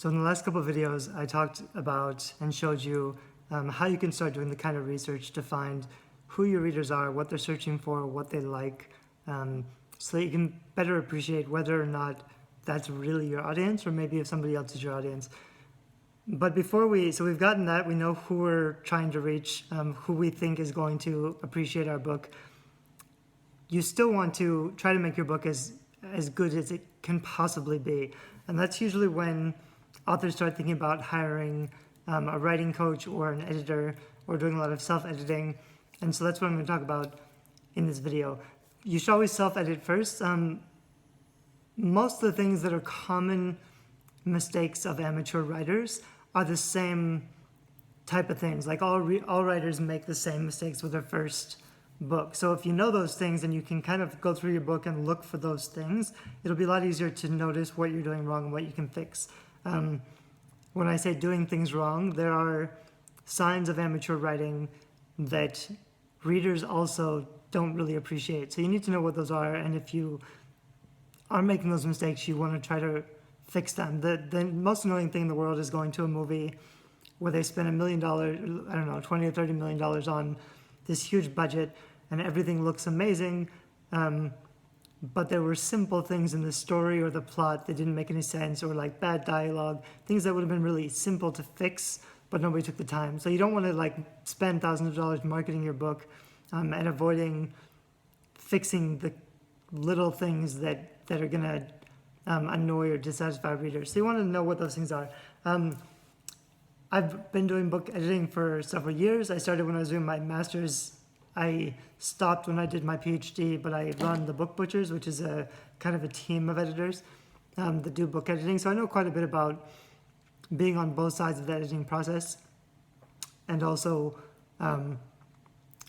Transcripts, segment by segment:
So in the last couple of videos, I talked about and showed you how you can start doing the kind of research to find who your readers are, what they're searching for, what they like, so that you can better appreciate whether or not that's really your audience, or maybe if somebody else is your audience. But so we've gotten that, we know who we're trying to reach, who we think is going to appreciate our book. You still want to try to make your book as good as it can possibly be. And that's usually when authors start thinking about hiring a writing coach or an editor, or doing a lot of self-editing. And so that's what I'm going to talk about in this video. You should always self-edit first. Most of the things that are common mistakes of amateur writers are the same type of things. Like all writers make the same mistakes with their first book. So if you know those things and you can kind of go through your book and look for those things, it'll be a lot easier to notice what you're doing wrong and what you can fix. When I say doing things wrong, there are signs of amateur writing that readers also don't really appreciate. So you need to know what those are, and if you are making those mistakes, you want to try to fix them. The most annoying thing in the world is going to a movie where they spend $1 million, I don't know, $20 or $30 million on this huge budget, and everything looks amazing, but there were simple things in the story or the plot that didn't make any sense, or like bad dialogue, things that would have been really simple to fix, but nobody took the time. So you don't want to like spend thousands of dollars marketing your book and avoiding fixing the little things that are going to annoy or dissatisfy readers. So you want to know what those things are. I've been doing book editing for several years. I started when I was doing my master's. I stopped when I did my PhD, but I run the Book Butchers, which is a kind of a team of editors that do book editing. So I know quite a bit about being on both sides of the editing process, and also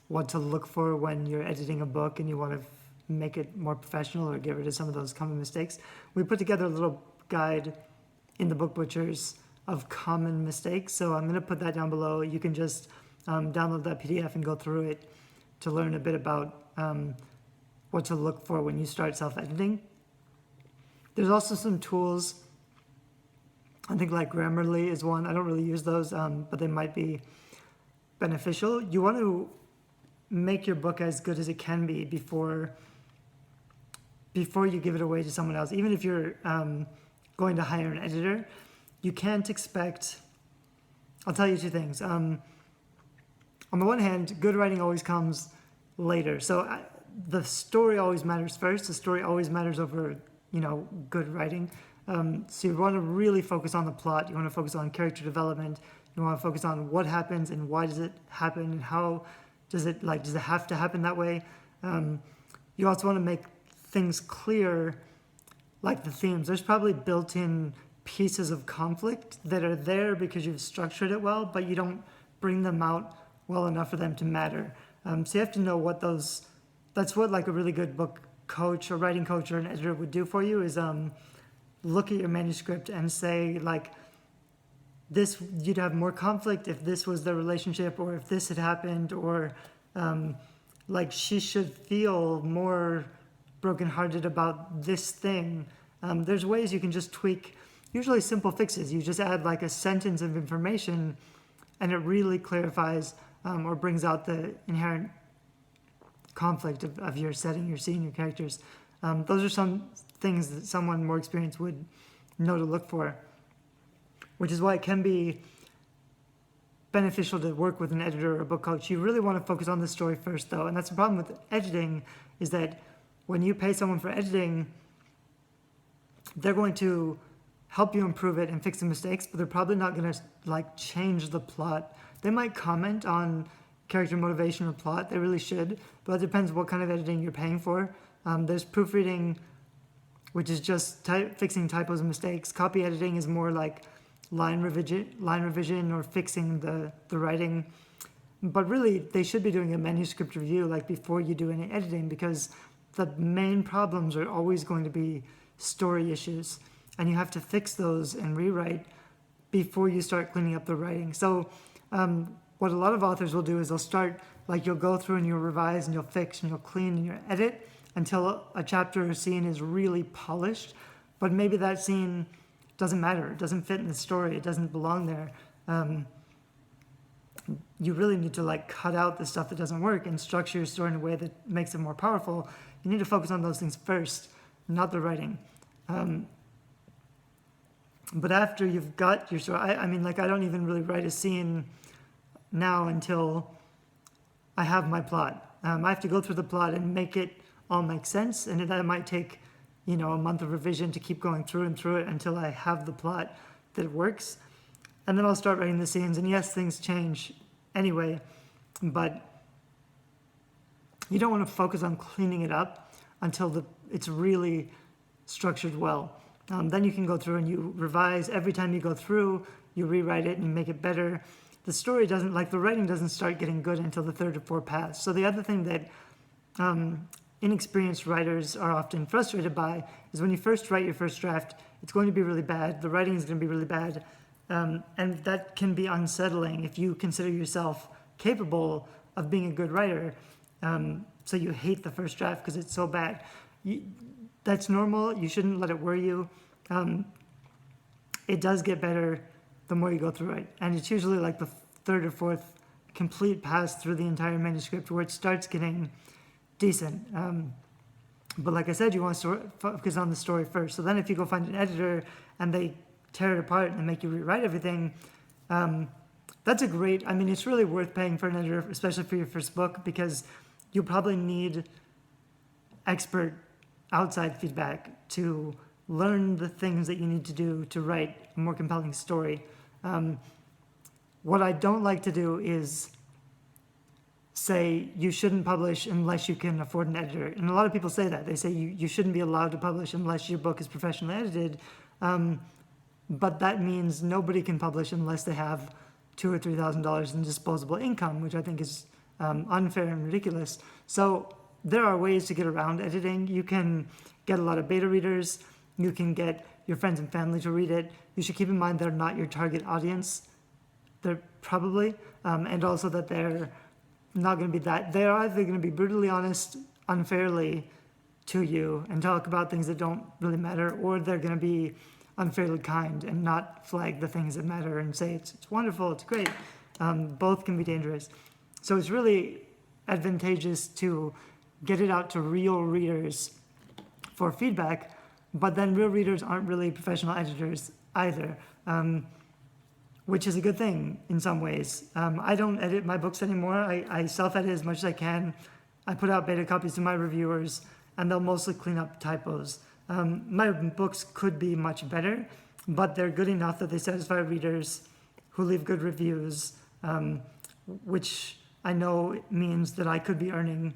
what to look for when you're editing a book and you want to make it more professional or get rid of some of those common mistakes. We put together a little guide in the Book Butchers of common mistakes. So I'm going to put that down below. You can just download that PDF and go through it to learn a bit about what to look for when you start self-editing. There's also some tools. I think like Grammarly is one. I don't really use those, but they might be beneficial. You want to make your book as good as it can be before you give it away to someone else. Even if you're going to hire an editor, you can't expect. I'll tell you two things. On the one hand, good writing always comes later. So the story always matters first. The story always matters over, good writing. So you want to really focus on the plot. You want to focus on character development. You want to focus on what happens and why does it happen and how does it have to happen that way. You also want to make things clear, like the themes. There's probably built-in pieces of conflict that are there because you've structured it well, but you don't bring them out well enough for them to matter. So you have to know what that's what like a really good book coach or writing coach or an editor would do for you, is look at your manuscript and say like, this, you'd have more conflict if this was the relationship, or if this had happened, or like she should feel more brokenhearted about this thing. There's ways you can just tweak, usually simple fixes. You just add like a sentence of information and it really clarifies or brings out the inherent conflict of your setting, your scene, your characters. Those are some things that someone more experienced would know to look for, which is why it can be beneficial to work with an editor or a book coach. You really want to focus on the story first, though, and that's the problem with editing, is that when you pay someone for editing, they're going to help you improve it and fix the mistakes, but they're probably not going to like change the plot. They might comment on character motivation or plot. They really should, but it depends what kind of editing you're paying for. There's proofreading, which is just fixing typos and mistakes. Copy editing is more like line revision or fixing the writing. But really, they should be doing a manuscript review like before you do any editing, because the main problems are always going to be story issues, and you have to fix those and rewrite before you start cleaning up the writing. So what a lot of authors will do is they'll start, like you'll go through and you'll revise and you'll fix and you'll clean and you'll edit until a chapter or scene is really polished, but maybe that scene doesn't matter. It doesn't fit in the story. It doesn't belong there. You really need to like cut out the stuff that doesn't work and structure your story in a way that makes it more powerful. You need to focus on those things first, not the writing. But after you've got your story, I mean, like I don't even really write a scene now until I have my plot. I have to go through the plot and make it all make sense, and that might take, a month of revision to keep going through and through it until I have the plot that works. And then I'll start writing the scenes, and yes, things change anyway, but you don't want to focus on cleaning it up until it's really structured well. Then you can go through and you revise. Every time you go through, you rewrite it and you make it better. The story the writing doesn't start getting good until the third or fourth pass. So the other thing that inexperienced writers are often frustrated by is when you first write your first draft, it's going to be really bad. The writing is going to be really bad. And that can be unsettling if you consider yourself capable of being a good writer. So you hate the first draft because it's so bad. That's normal. You shouldn't let it worry you. It does get better the more you go through it. And it's usually like the third or fourth complete pass through the entire manuscript where it starts getting decent. But like I said, you want to focus on the story first. So then if you go find an editor and they tear it apart and make you rewrite everything, that's it's really worth paying for an editor, especially for your first book, because you'll probably need expert outside feedback to learn the things that you need to do to write a more compelling story. What I don't like to do is say you shouldn't publish unless you can afford an editor. And a lot of people say that. They say you shouldn't be allowed to publish unless your book is professionally edited. But that means nobody can publish unless they have $2,000 or $3,000 in disposable income, which I think is unfair and ridiculous. So there are ways to get around editing. You can get a lot of beta readers. You can get your friends and family to read it. You should keep in mind they're not your target audience. They're probably, and also that they're not going to be that. They're either going to be brutally honest unfairly to you and talk about things that don't really matter, or they're going to be unfairly kind and not flag the things that matter and say it's wonderful, it's great. Both can be dangerous. So it's really advantageous to get it out to real readers for feedback, but then real readers aren't really professional editors either, which is a good thing in some ways. I don't edit my books anymore. I self-edit as much as I can. I put out beta copies to my reviewers, and they'll mostly clean up typos. My books could be much better, but they're good enough that they satisfy readers who leave good reviews, which I know means that I could be earning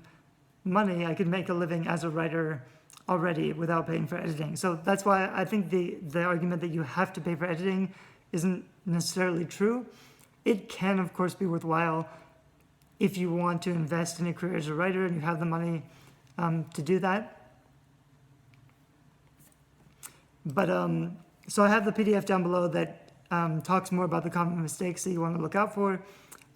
money. I could make a living as a writer already without paying for editing. So that's why I think the argument that you have to pay for editing isn't necessarily true. It can, of course, be worthwhile if you want to invest in a career as a writer and you have the money to do that. But so I have the PDF down below that talks more about the common mistakes that you want to look out for.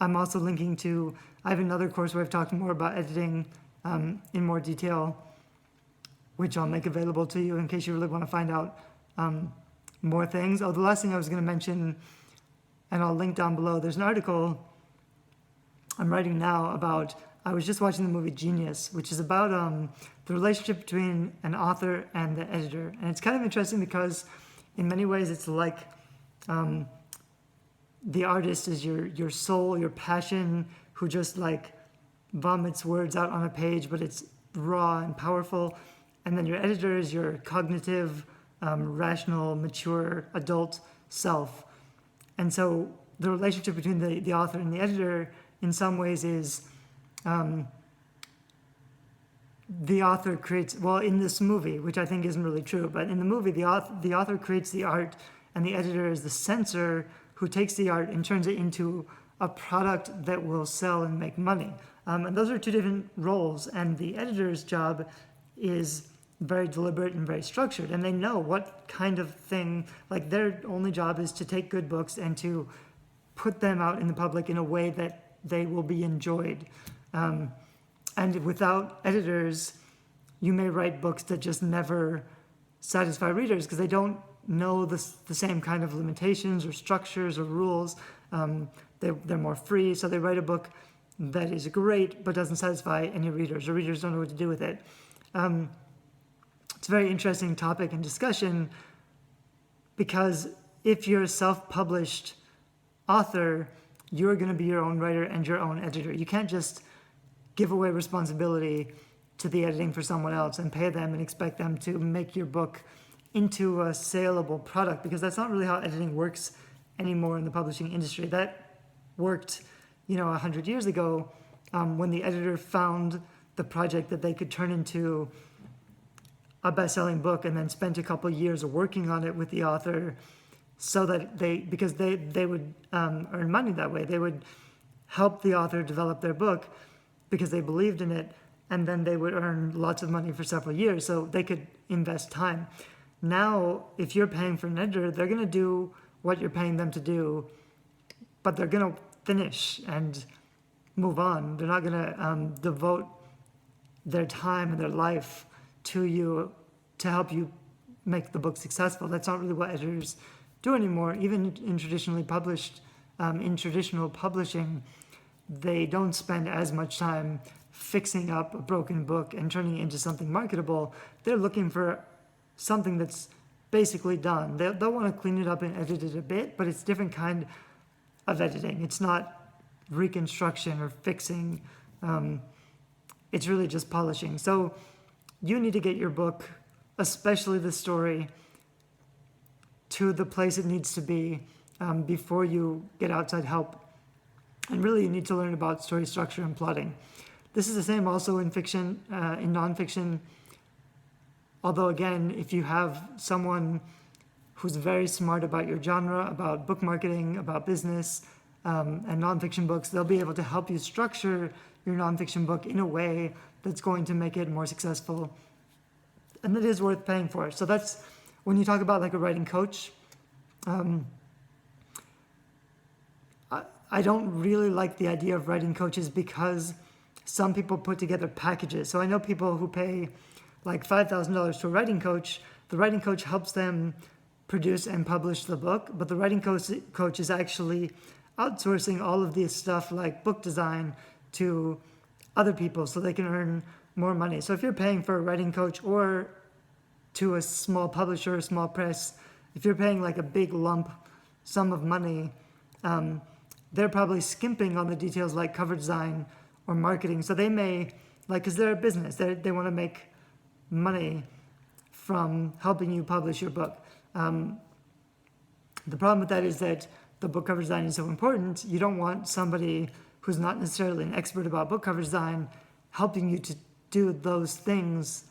I'm also linking to, I have another course where I've talked more about editing in more detail, which I'll make available to you in case you really want to find out more things. Oh, the last thing I was going to mention, and I'll link down below, there's an article I'm writing now about, I was just watching the movie Genius, which is about the relationship between an author and the editor. And it's kind of interesting because in many ways it's like the artist is your soul, your passion, who just like vomits words out on a page, but it's raw and powerful. And then your editor is your cognitive, rational, mature, adult self. And so the relationship between the author and the editor in some ways is the author creates, well, in this movie, which I think isn't really true, but in the movie, the author creates the art, and the editor is the censor who takes the art and turns it into a product that will sell and make money. And those are two different roles, and the editor's job is very deliberate and very structured, and they know what kind of thing, like their only job is to take good books and to put them out in the public in a way that they will be enjoyed. And without editors, you may write books that just never satisfy readers because they don't know the same kind of limitations or structures or rules. They're more free, so they write a book that is great but doesn't satisfy any readers, or readers don't know what to do with it. It's a very interesting topic and discussion, because if you're a self-published author, you're going to be your own writer and your own editor. You can't just give away responsibility to the editing for someone else and pay them and expect them to make your book into a saleable product, because that's not really how editing works anymore in the publishing industry. That worked, 100 years ago, when the editor found the project that they could turn into a best-selling book, and then spent a couple of years working on it with the author, so that because they would earn money that way. They would help the author develop their book because they believed in it, and then they would earn lots of money for several years, so they could invest time. Now, if you're paying for an editor, they're going to do what you're paying them to do, but they're going to finish and move on. They're not going to devote their time and their life to you to help you make the book successful. That's not really what editors do anymore. Even in traditional publishing, they don't spend as much time fixing up a broken book and turning it into something marketable. They're looking for something that's basically done. They'll want to clean it up and edit it a bit, but it's a different kind of editing. It's not reconstruction or fixing. It's really just polishing. So you need to get your book, especially the story, to the place it needs to be before you get outside help. And really, you need to learn about story structure and plotting. This is the same also in fiction, in nonfiction. Although again, if you have someone who's very smart about your genre, about book marketing, about business, and nonfiction books, they'll be able to help you structure your nonfiction book in a way that's going to make it more successful, and that is worth paying for. So that's when you talk about like a writing coach. I don't really like the idea of writing coaches, because some people put together packages. So I know people who pay like $5,000 to a writing coach. The writing coach helps them produce and publish the book, but the writing coach is actually outsourcing all of this stuff like book design to other people so they can earn more money. So if you're paying for a writing coach, or to a small publisher, a small press, if you're paying like a big lump sum of money, they're probably skimping on the details like cover design or marketing. So they may, because they're a business, they want to make money from helping you publish your book. The problem with that is that the book cover design is so important. You don't want somebody who's not necessarily an expert about book cover design helping you to do those things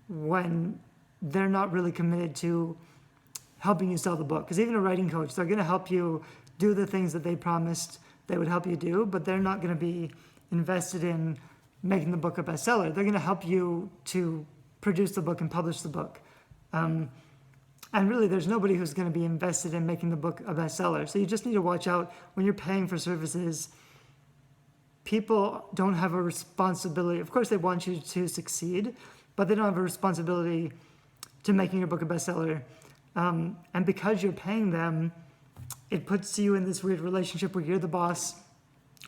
when they're not really committed to helping you sell the book. Because even a writing coach, they're going to help you do the things that they promised they would help you do, but they're not going to be invested in making the book a bestseller. They're going to help you to produce the book and publish the book. And really, there's nobody who's going to be invested in making the book a bestseller. So you just need to watch out when you're paying for services. People don't have a responsibility. Of course, they want you to succeed, but they don't have a responsibility to making your book a bestseller. And because you're paying them, it puts you in this weird relationship where you're the boss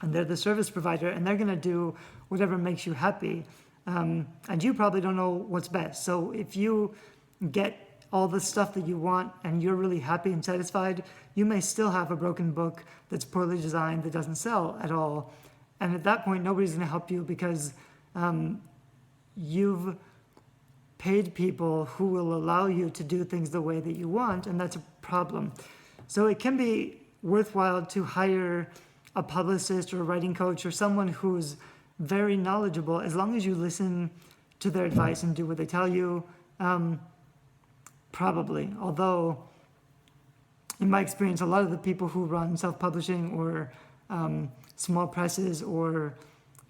and they're the service provider, and they're going to do whatever makes you happy. And you probably don't know what's best. So if you get all the stuff that you want and you're really happy and satisfied, you may still have a broken book that's poorly designed that doesn't sell at all. And at that point, nobody's going to help you, because you've paid people who will allow you to do things the way that you want, and that's a problem. So it can be worthwhile to hire a publicist or a writing coach or someone who's very knowledgeable, as long as you listen to their advice and do what they tell you. Probably. Although, in my experience, a lot of the people who run self-publishing or small presses, or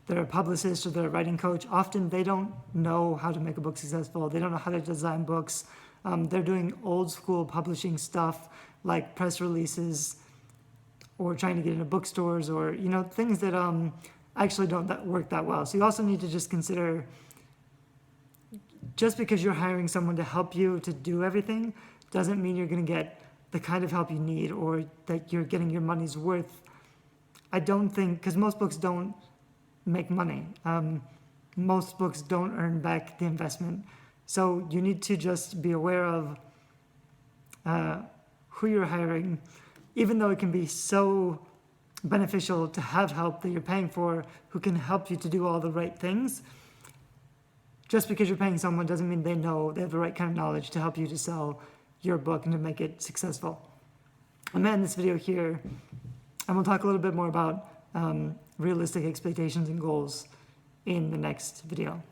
they're a publicist or they're a writing coach, often they don't know how to make a book successful. They don't know how to design books. They're doing old school publishing stuff like press releases, or trying to get into bookstores, or things that actually don't work that well. So you also need to just consider, just because you're hiring someone to help you to do everything doesn't mean you're going to get the kind of help you need or that you're getting your money's worth. I don't think, because most books don't make money. Most books don't earn back the investment. So you need to just be aware of who you're hiring, even though it can be so beneficial to have help that you're paying for who can help you to do all the right things. Just because you're paying someone doesn't mean they have the right kind of knowledge to help you to sell your book and to make it successful. I'm going to end this video here, and we'll talk a little bit more about realistic expectations and goals in the next video.